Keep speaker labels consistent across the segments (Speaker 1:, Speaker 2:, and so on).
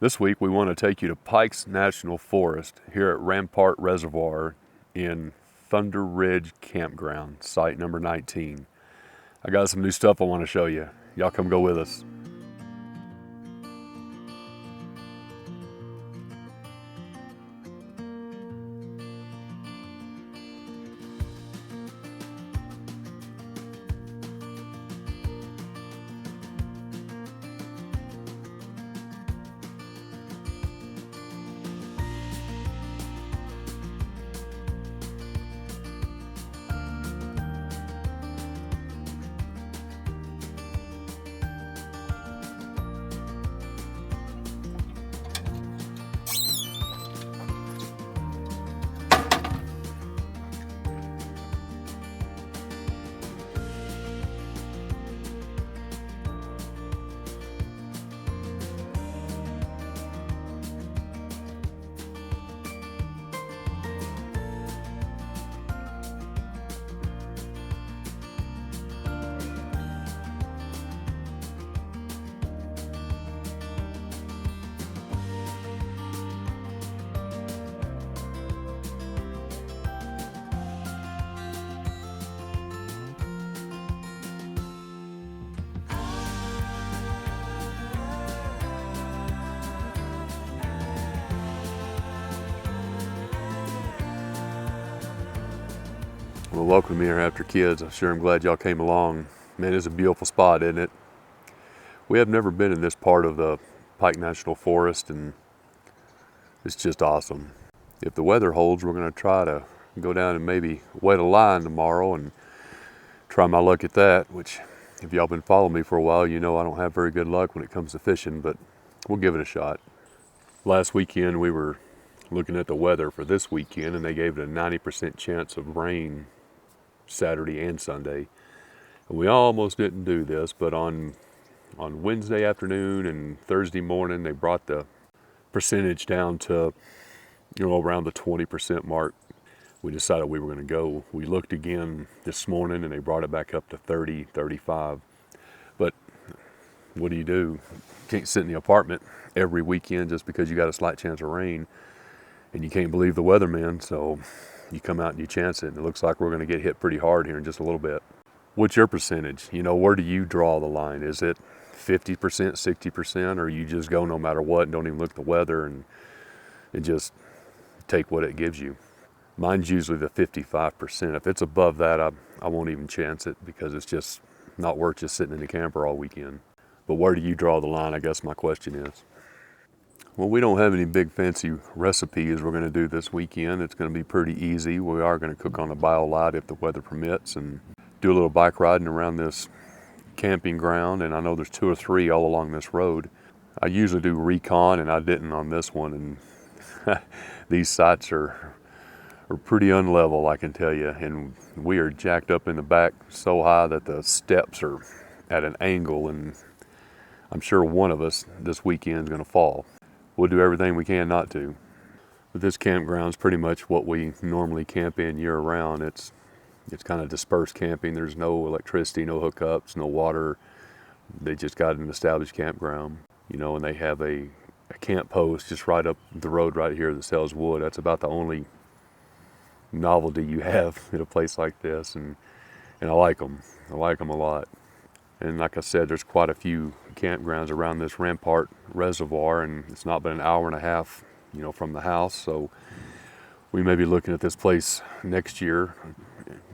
Speaker 1: This week we want to take you to Pikes National Forest here at Rampart Reservoir in Thunder Ridge Campground, site number 19. I got some new stuff I want to show you. Y'all come go with us. Well, welcome to Me After Kids. I'm sure I'm glad y'all came along. Man, it's a beautiful spot, isn't it? We have never been in this part of the Pike National Forest, and it's just awesome. If the weather holds, we're going to try to go down and maybe wait a line tomorrow and try my luck at that, which if y'all been following me for a while, you know I don't have very good luck when it comes to fishing, but we'll give it a shot. Last weekend we were looking at the weather for this weekend, and they gave it a 90% chance of rain Saturday and Sunday. And we almost didn't do this, but on Wednesday afternoon and Thursday morning, they brought the percentage down to, around the 20% mark. We decided we were going to go. We looked again this morning and they brought it back up to 30, 35. But what do? You can't sit in the apartment every weekend just because you got a slight chance of rain, and you can't believe the weatherman, so you come out and you chance it, and it looks like we're going to get hit pretty hard here in just a little bit. What's your percentage? Where do you draw the line? Is it 50%, 60%, or you just go no matter what and don't even look at the weather and just take what it gives you? Mine's usually the 55%. If it's above that, I won't even chance it because it's just not worth just sitting in the camper all weekend. But where do you draw the line, I guess my question is. Well, we don't have any big fancy recipes we're going to do this weekend. It's going to be pretty easy. We are going to cook on a BioLite if the weather permits and do a little bike riding around this camping ground. And I know there's 2 or 3 all along this road. I usually do recon, and I didn't on this one. And these sites are pretty unlevel, I can tell you. And we are jacked up in the back so high that the steps are at an angle, and I'm sure one of us this weekend is going to fall. We'll do everything we can not to. But this campground's pretty much what we normally camp in year round. It's kind of dispersed camping. There's no electricity, no hookups, no water. They just got an established campground, and they have a camp post just right up the road right here that sells wood. That's about the only novelty you have in a place like this, and I like them. I like them a lot. And like I said, there's quite a few campgrounds around this Rampart Reservoir, and it's not been an hour and a half, from the house. So we may be looking at this place next year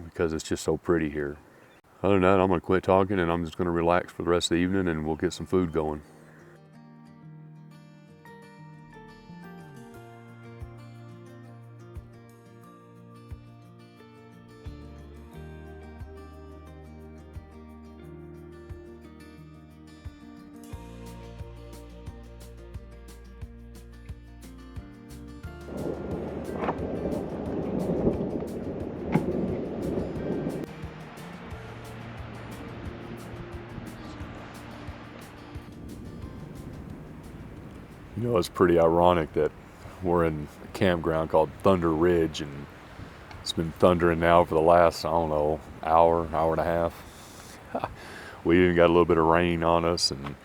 Speaker 1: because it's just so pretty here. Other than that, I'm going to quit talking and I'm just going to relax for the rest of the evening, and we'll get some food going. It's pretty ironic that we're in a campground called Thunder Ridge, and it's been thundering now for the last, hour and a half. We even got a little bit of rain on us, and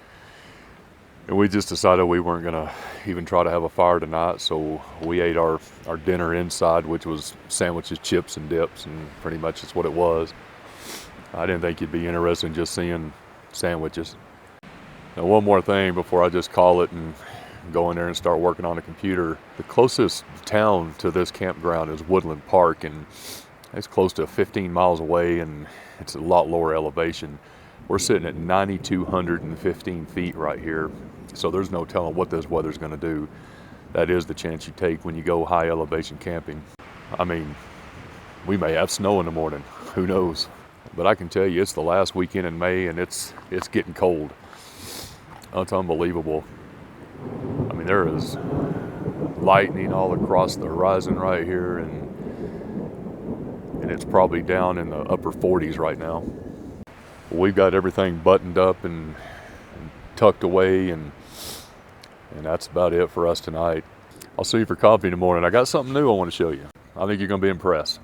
Speaker 1: And we just decided we weren't gonna even try to have a fire tonight, so we ate our dinner inside, which was sandwiches, chips, and dips, and pretty much that's what it was. I didn't think you'd be interested in just seeing sandwiches. Now, one more thing before I just call it and go in there and start working on the computer. The closest town to this campground is Woodland Park, and it's close to 15 miles away, and it's a lot lower elevation. We're sitting at 9,215 feet right here, so there's no telling what this weather's going to do. That is the chance you take when you go high elevation camping. I mean, we may have snow in the morning, who knows? But I can tell you, it's the last weekend in May, and it's getting cold. It's unbelievable. I mean, there is lightning all across the horizon right here, and it's probably down in the upper 40s right now. We've got everything buttoned up and tucked away, and that's about it for us tonight. I'll see you for coffee in the morning. I got something new I want to show you. I think you're going to be impressed.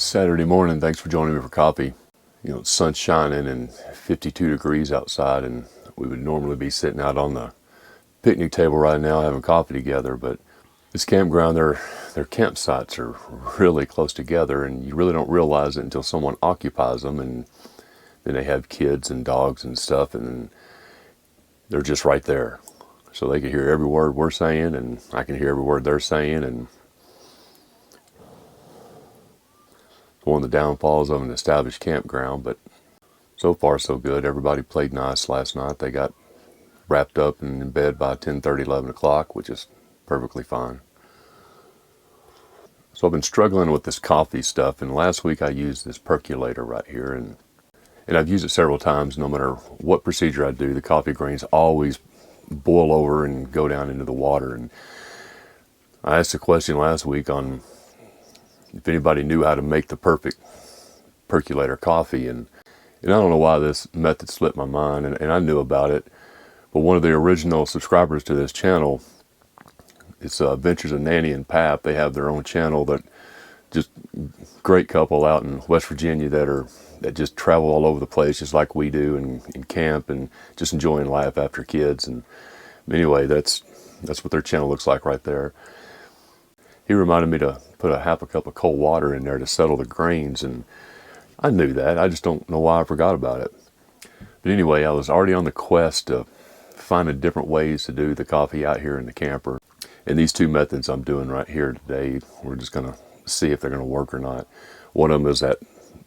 Speaker 1: Saturday morning, thanks for joining me for coffee. You know, the sun's shining and 52 degrees outside, and we would normally be sitting out on the picnic table right now having coffee together, but this campground, their campsites are really close together, and you really don't realize it until someone occupies them, and then they have kids and dogs and stuff, and they're just right there. So they can hear every word we're saying, and I can hear every word they're saying, and one of the downfalls of an established campground, but so far so good. Everybody played nice last night. They got wrapped up and in bed by 10:30, 11 o'clock, which is perfectly fine. So I've been struggling with this coffee stuff, and last week I used this percolator right here, and I've used it several times. No matter what procedure I do, the coffee grains always boil over and go down into the water. And I asked a question last week on if anybody knew how to make the perfect percolator coffee, and I don't know why this method slipped my mind, and I knew about it, but one of the original subscribers to this channel, it's Adventures of Nanny and Pap. They have their own channel, that just great couple out in West Virginia that just travel all over the place just like we do, and camp and just enjoying life after kids. And anyway, that's what their channel looks like right there. He reminded me to put a half a cup of cold water in there to settle the grains, and I knew that. I just don't know why I forgot about it. But anyway, I was already on the quest to finding different ways to do the coffee out here in the camper. And these two methods I'm doing right here today, we're just going to see if they're going to work or not. One of them is that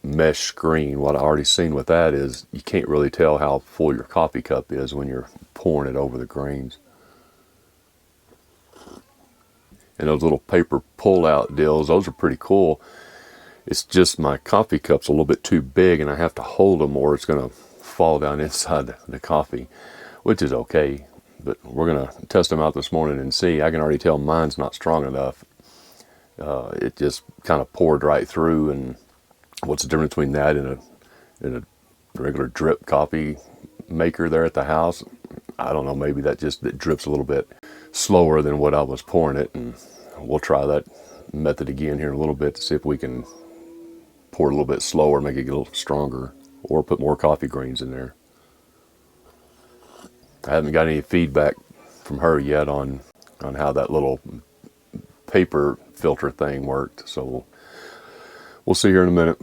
Speaker 1: mesh screen. What I already seen with that is you can't really tell how full your coffee cup is when you're pouring it over the grains. And those little paper pull-out deals, those are pretty cool. It's just my coffee cup's a little bit too big, and I have to hold them or it's going to fall down inside the coffee, which is okay. But we're going to test them out this morning and see. I can already tell mine's not strong enough. It just kind of poured right through, and what's the difference between that and a regular drip coffee maker there at the house? I don't know, maybe it drips a little bit slower than what I was pouring it, and we'll try that method again here in a little bit to see if we can pour it a little bit slower, make it a little stronger, or put more coffee grains in there. I haven't got any feedback from her yet on how that little paper filter thing worked, so we'll see here in a minute.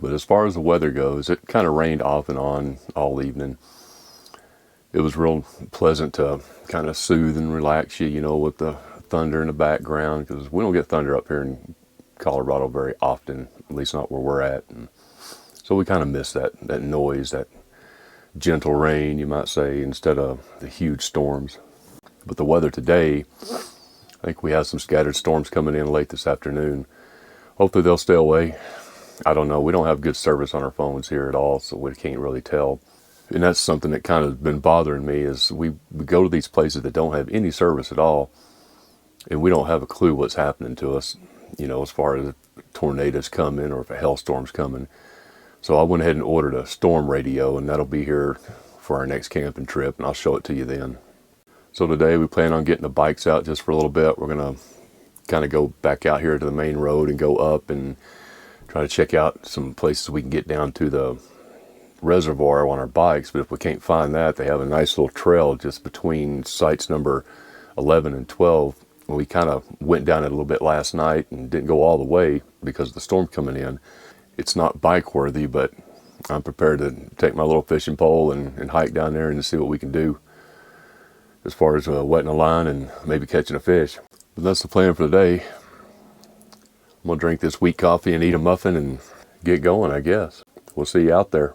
Speaker 1: But as far as the weather goes, it kind of rained off and on all evening. It was real pleasant to kind of soothe and relax you, you know, with the thunder in the background, because we don't get thunder up here in Colorado very often, at least not where we're at. And so we kind of miss that noise, that gentle rain, you might say, instead of the huge storms. But the weather today, I think we have some scattered storms coming in late this afternoon. Hopefully they'll stay away. I don't know. We don't have good service on our phones here at all, so we can't really tell. And that's something that kind of been bothering me, is we go to these places that don't have any service at all, and we don't have a clue what's happening to us, you know, as far as tornadoes coming or if a hailstorm's coming. So I went ahead and ordered a storm radio, and that'll be here for our next camping trip, and I'll show it to you then. So today we plan on getting the bikes out just for a little bit. We're going to kind of go back out here to the main road and go up and try to check out some places we can get down to the reservoir on our bikes. But if we can't find that, they have a nice little trail just between sites number 11 and 12. And we kind of went down it a little bit last night and didn't go all the way because of the storm coming in. It's not bike worthy, but I'm prepared to take my little fishing pole and hike down there and see what we can do as far as wetting a line and maybe catching a fish. But that's the plan for today. I'm gonna drink this wheat coffee and eat a muffin and get going, I guess. We'll see you out there.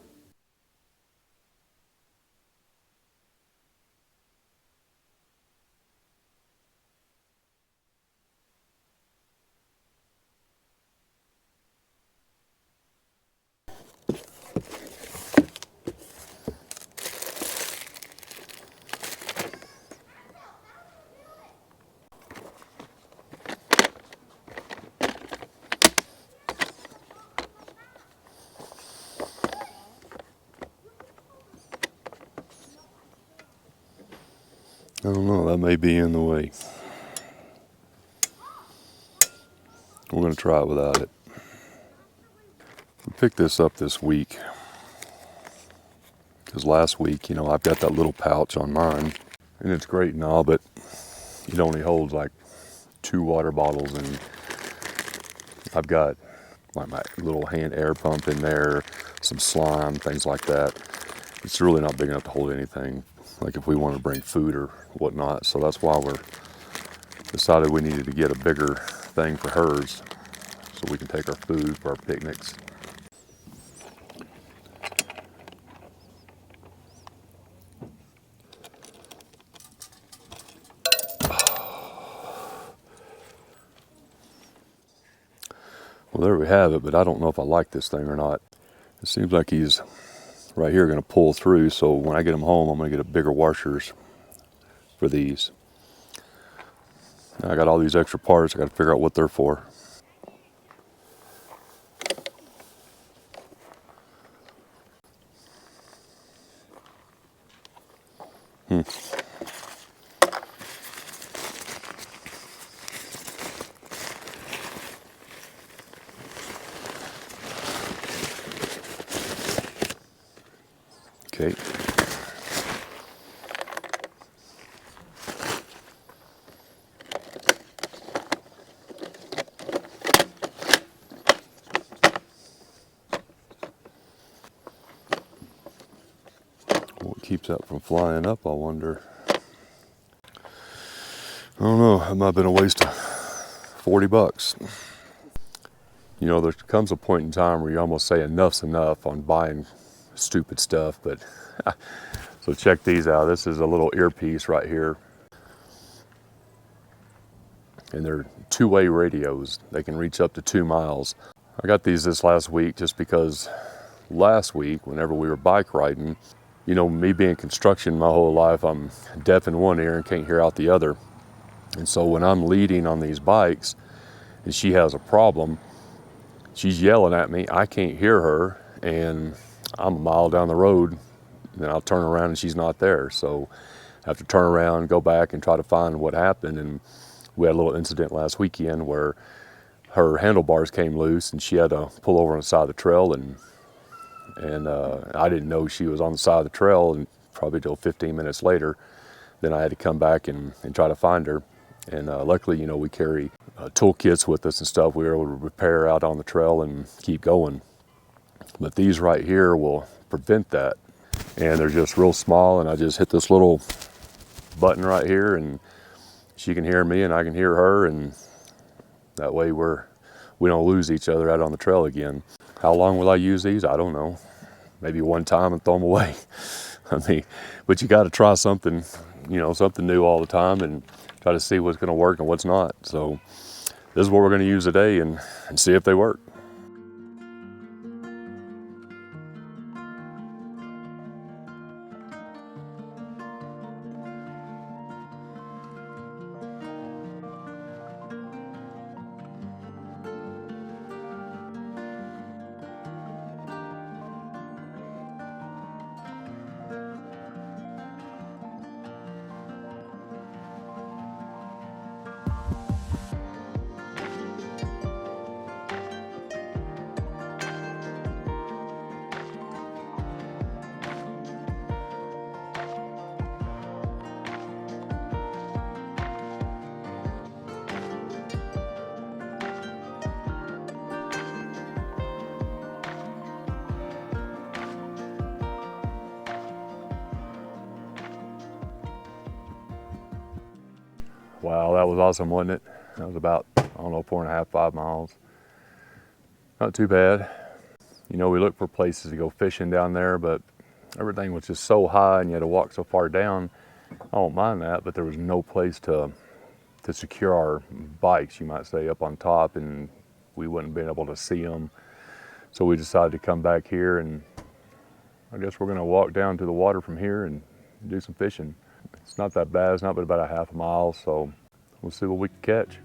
Speaker 1: I don't know, that may be in the way. We're going to try it without it. We picked this up this week because last week, you know, I've got that little pouch on mine, and it's great and all, but it only holds like 2 water bottles, and I've got like my little hand air pump in there, some slime, things like that. It's really not big enough to hold anything, like if we want to bring food or whatnot. So that's why we're decided we needed to get a bigger thing for hers so we can take our food for our picnics. Well, there we have it, but I don't know if I like this thing or not. It seems like he's right here going to pull through, so when I get them home, I'm going to get a bigger washers for these. Now I got all these extra parts. I got to figure out what they're for. Okay. What keeps that from flying up, I wonder? I don't know, it might have been a waste of $40. You know, there comes a point in time where you almost say enough's enough on buying stupid stuff, but so check these out. This is a little earpiece right here, and they're 2-way radios. They can reach up to 2 miles. I got these this last week just because last week, whenever we were bike riding, you know, me being construction my whole life, I'm deaf in one ear and can't hear out the other. And so when I'm leading on these bikes and she has a problem, she's yelling at me, I can't hear her, and I'm a mile down the road, and then I'll turn around and she's not there. So I have to turn around, go back and try to find what happened. And we had a little incident last weekend where her handlebars came loose and she had to pull over on the side of the trail, and I didn't know she was on the side of the trail, and probably till 15 minutes later. Then I had to come back and try to find her. And luckily, you know, we carry toolkits with us and stuff. We were able to repair out on the trail and keep going. But these right here will prevent that. And they're just real small, and I just hit this little button right here, and she can hear me and I can hear her, and that way we don't lose each other out on the trail again. How long will I use these? I don't know. Maybe one time and throw them away. I mean, but you got to try something, you know, something new all the time, and try to see what's going to work and what's not. So this is what we're going to use today, and see if they work. Wow, that was awesome, wasn't it? That was about, I don't know, 4.5, 5 miles. Not too bad. You know, we looked for places to go fishing down there, but everything was just so high and you had to walk so far down. I don't mind that, but there was no place to secure our bikes, you might say, up on top, and we wouldn't be able to see them. So we decided to come back here, and I guess we're gonna walk down to the water from here and do some fishing. It's not that bad, it's not but about a half a mile, so we'll see what we can catch.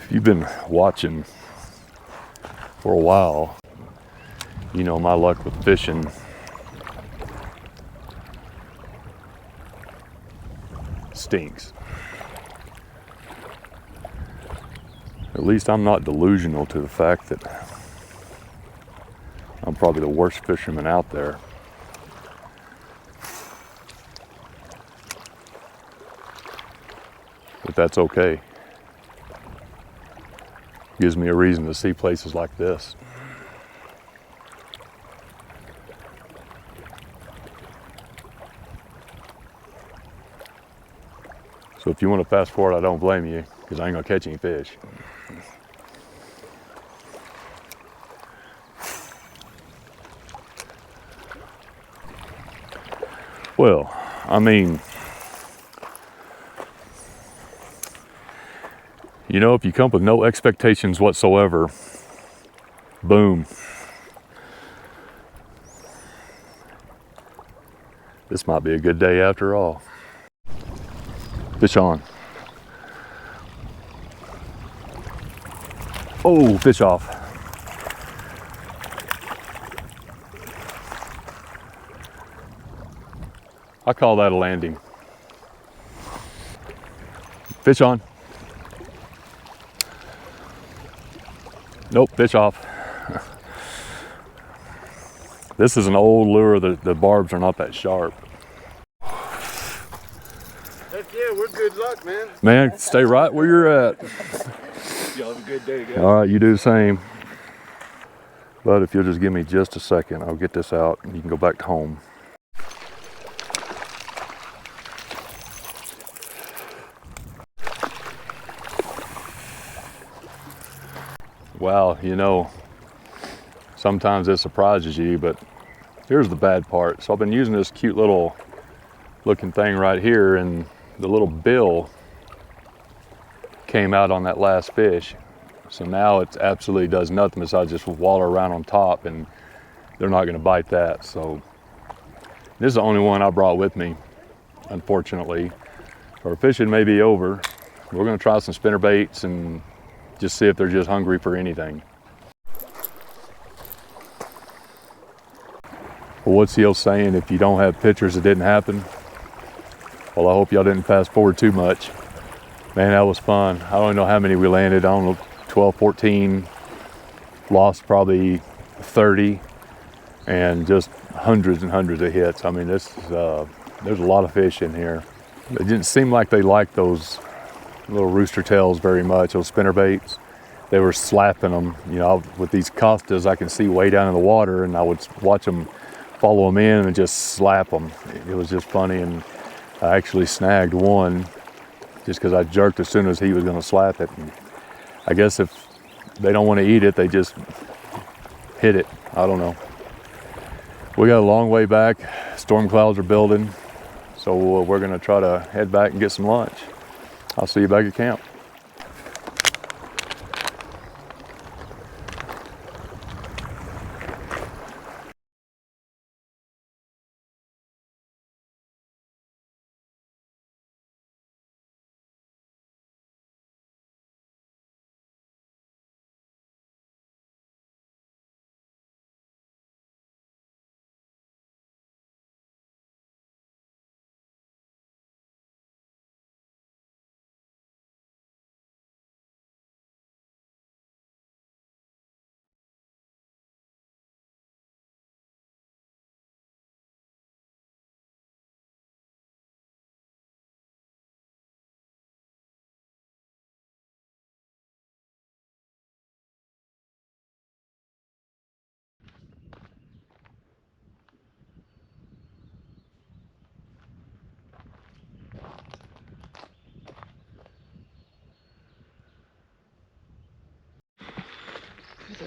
Speaker 1: If you've been watching for a while, you know my luck with fishing stinks. At least I'm not delusional to the fact that I'm probably the worst fisherman out there. But that's okay. Gives me a reason to see places like this. So if you want to fast forward, I don't blame you, because I ain't gonna catch any fish. Well, I mean, you know, if you come with no expectations whatsoever, boom. This might be a good day after all. Fish on. Oh, fish off. I call that a landing. Fish on. Nope, fish off. This is an old lure. The barbs are not that sharp.
Speaker 2: Heck yeah, we're good luck, man.
Speaker 1: Man, stay right where you're at.
Speaker 2: Y'all have a good day, guys.
Speaker 1: All right, you do the same. But if you'll just give me just a second, I'll get this out and you can go back to home. Wow, you know, sometimes it surprises you, but here's the bad part. So I've been using this cute little looking thing right here, and the little bill came out on that last fish. So now it absolutely does nothing besides just waller around on top, and they're not gonna bite that. So this is the only one I brought with me, unfortunately. Our fishing may be over. We're gonna try some spinner baits and just see if they're just hungry for anything. Well, what's the old saying? If you don't have pictures, it didn't happen. Well, I hope y'all didn't fast forward too much. Man, that was fun. I don't know how many we landed. I don't know, 12, 14. Lost probably 30, and just hundreds and hundreds of hits. I mean, this is, there's a lot of fish in here. It didn't seem like they liked those little rooster tails very much, those spinner baits. They were slapping them. You know, with these costas, I can see way down in the water, and I would watch them follow them in and just slap them. It was just funny, and I actually snagged one just because I jerked as soon as he was going to slap it. And I guess if they don't want to eat it, they just hit it. I don't know. We got a long way back. Storm clouds are building, so we're going to try to head back and get some lunch. I'll see you back at camp.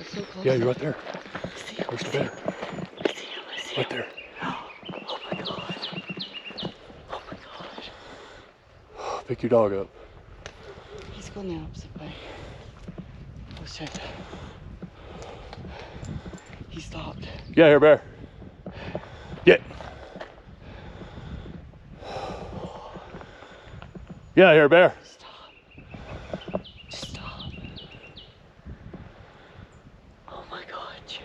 Speaker 3: So close.
Speaker 1: Yeah, you're right there.
Speaker 3: See him,
Speaker 1: Where's the
Speaker 3: I see
Speaker 1: bear?
Speaker 3: him. I see him, I see him.
Speaker 1: Right there.
Speaker 3: Oh my gosh. Oh my gosh.
Speaker 1: Pick your dog up.
Speaker 3: He's going the opposite way. Let's check. He stopped.
Speaker 1: Get here, bear. Get. Get out here, bear.
Speaker 3: Stop. Just stop. Oh my God, Jerry.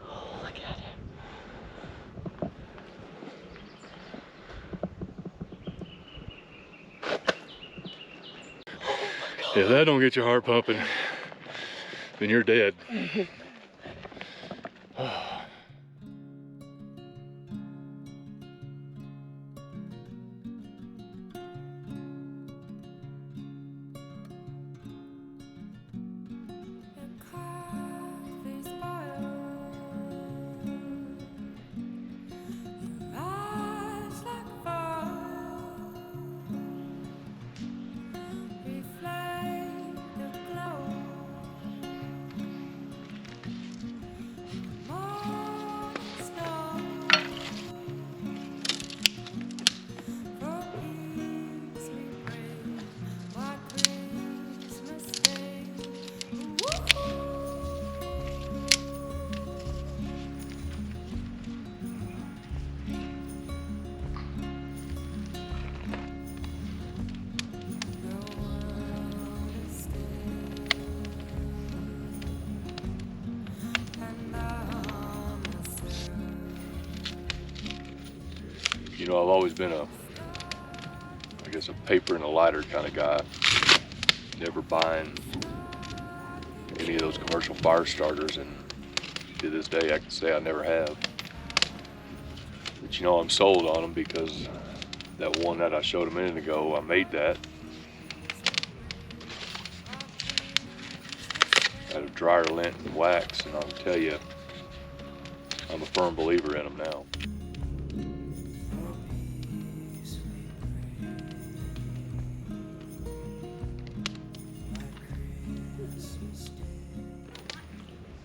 Speaker 3: Oh, look at him.
Speaker 1: If that don't get your heart pumping, then you're dead. You know, I've always been I guess a paper and a lighter kind of guy. Never buying any of those commercial fire starters, and to this day I can say I never have. But you know, I'm sold on them because that one that I showed a minute ago, I made that out of dryer lint and wax, and I'll tell you, I'm a firm believer in them now.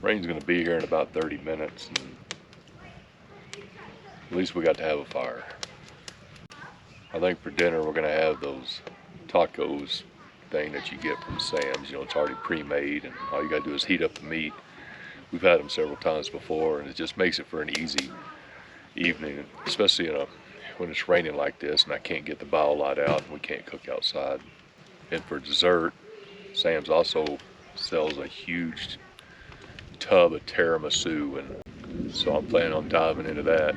Speaker 1: Rain's going to be here in about 30 minutes, and at least we got to have a fire. I think for dinner we're going to have those tacos thing that you get from Sam's. You know, it's already pre-made, and all you got to do is heat up the meat. We've had them several times before, and it just makes it for an easy evening, especially when it's raining like this and I can't get the bio lot out and we can't cook outside. And for dessert, Sam's also sells a huge tub of tiramisu, and so I'm planning on diving into that.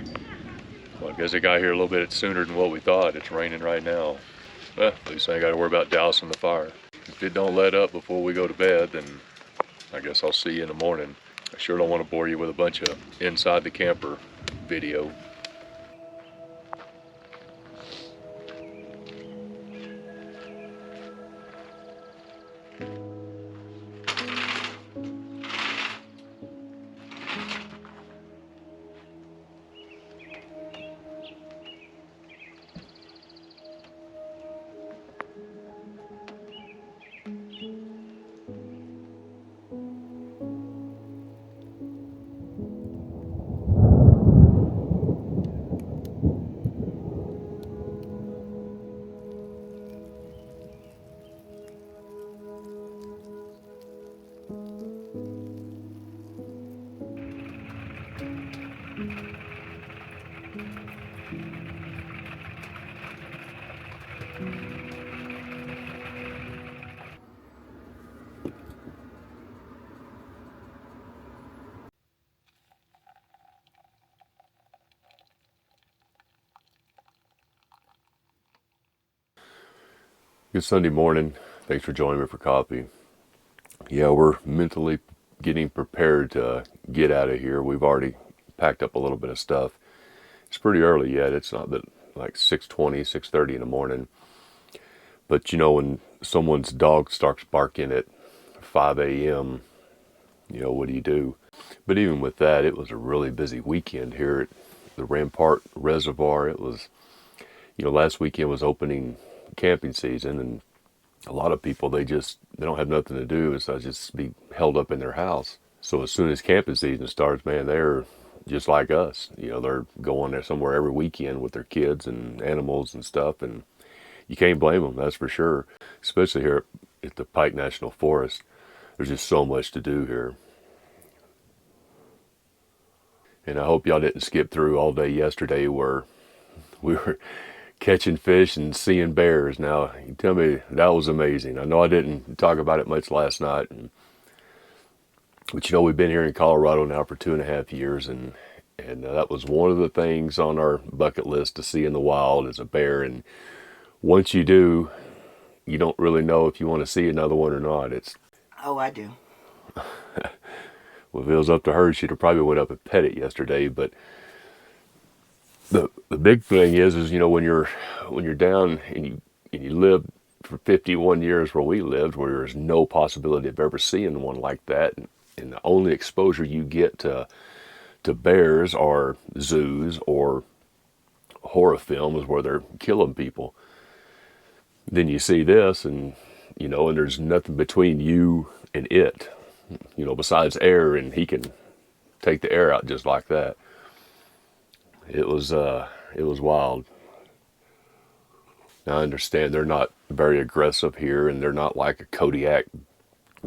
Speaker 1: Well, I guess it got here a little bit sooner than what we thought. It's raining right now. Well, at least I ain't got to worry about dousing the fire. If it don't let up before we go to bed, then I guess I'll see you in the morning. I sure don't want to bore you with a bunch of inside the camper video. Good Sunday morning. Thanks for joining me for coffee. Yeah, we're mentally getting prepared to get out of here. We've already packed up a little bit of stuff. It's pretty early yet. It's not that like 6:20, 6:30 in the morning. But you know, when someone's dog starts barking at 5 a.m., you know, what do? But even with that, it was a really busy weekend here at the Rampart Reservoir. It was, you know, last weekend was opening camping season, and a lot of people, they don't have nothing to do, so just be held up in their house. So as soon as camping season starts, man, they're just like us. You know, they're going there somewhere every weekend with their kids and animals and stuff, and you can't blame them, that's for sure. Especially here at the Pike National Forest, there's just so much to do here. And I hope y'all didn't skip through all day yesterday where we were catching fish and seeing bears. Now, you tell me, that was amazing. I know I didn't talk about it much last night, but you know, we've been here in Colorado now for 2.5 years, and that was one of the things on our bucket list to see in the wild is a bear. And once you do, you don't really know if you want to see another one or not.
Speaker 3: Oh, I do.
Speaker 1: Well, if it was up to her, she'd have probably went up and pet it yesterday. But the big thing is you know, when you're down and you live for 51 years where we lived, where there's no possibility of ever seeing one like that, and the only exposure you get to bears are zoos or horror films where they're killing people. Then you see this, and you know, and there's nothing between you and it, you know, besides air, and he can take the air out just like that. It was wild. Now I understand they're not very aggressive here, and they're not like a Kodiak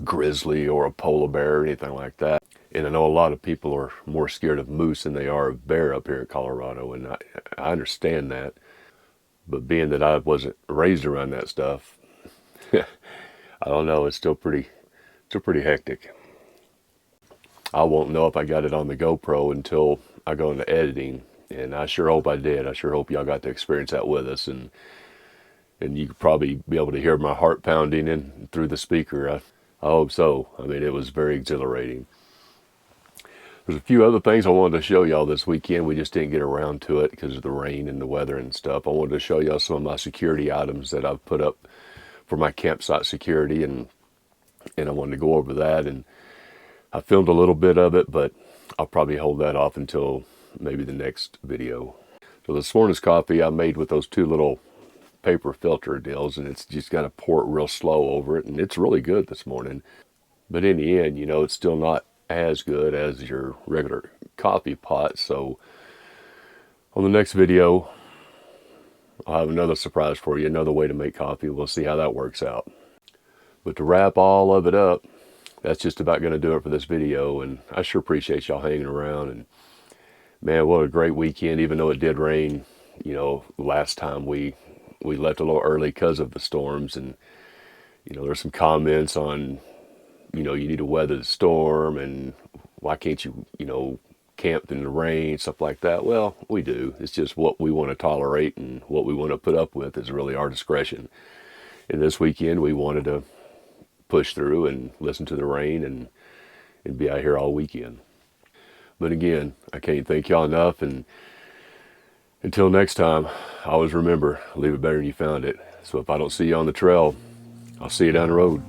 Speaker 1: grizzly or a polar bear or anything like that. And I know a lot of people are more scared of moose than they are of bear up here in Colorado, and I understand that. But being that I wasn't raised around that stuff, I don't know, it's still pretty hectic. I won't know if I got it on the GoPro until I go into editing, and I sure hope I did. I sure hope y'all got to experience that with us, and you could probably be able to hear my heart pounding in through the speaker. I hope so. I mean, it was very exhilarating. There's a few other things I wanted to show y'all this weekend. We just didn't get around to it because of the rain and the weather and stuff. I wanted to show y'all some of my security items that I've put up for my campsite security, and I wanted to go over that. And I filmed a little bit of it, but I'll probably hold that off until maybe the next video. So this morning's coffee I made with those two little paper filter deals, and it's just got to pour it real slow over it, and it's really good this morning. But in the end, you know, it's still not as good as your regular coffee pot. So on the next video, I'll have another surprise for you, another way to make coffee. We'll see how that works out. But to wrap all of it up, that's just about going to do it for this video. And I sure appreciate y'all hanging around. And man, what a great weekend, even though it did rain. You know, last time we left a little early because of the storms. And, you know, there's some comments on, you know, you need to weather the storm and why can't you, you know, camp in the rain, stuff like that. Well, we do. It's just what we want to tolerate, and what we want to put up with is really our discretion. And this weekend we wanted to push through and listen to the rain and be out here all weekend. But again, I can't thank y'all enough, and until next time, always remember, leave it better than you found it. So if I don't see you on the trail, I'll see you down the road.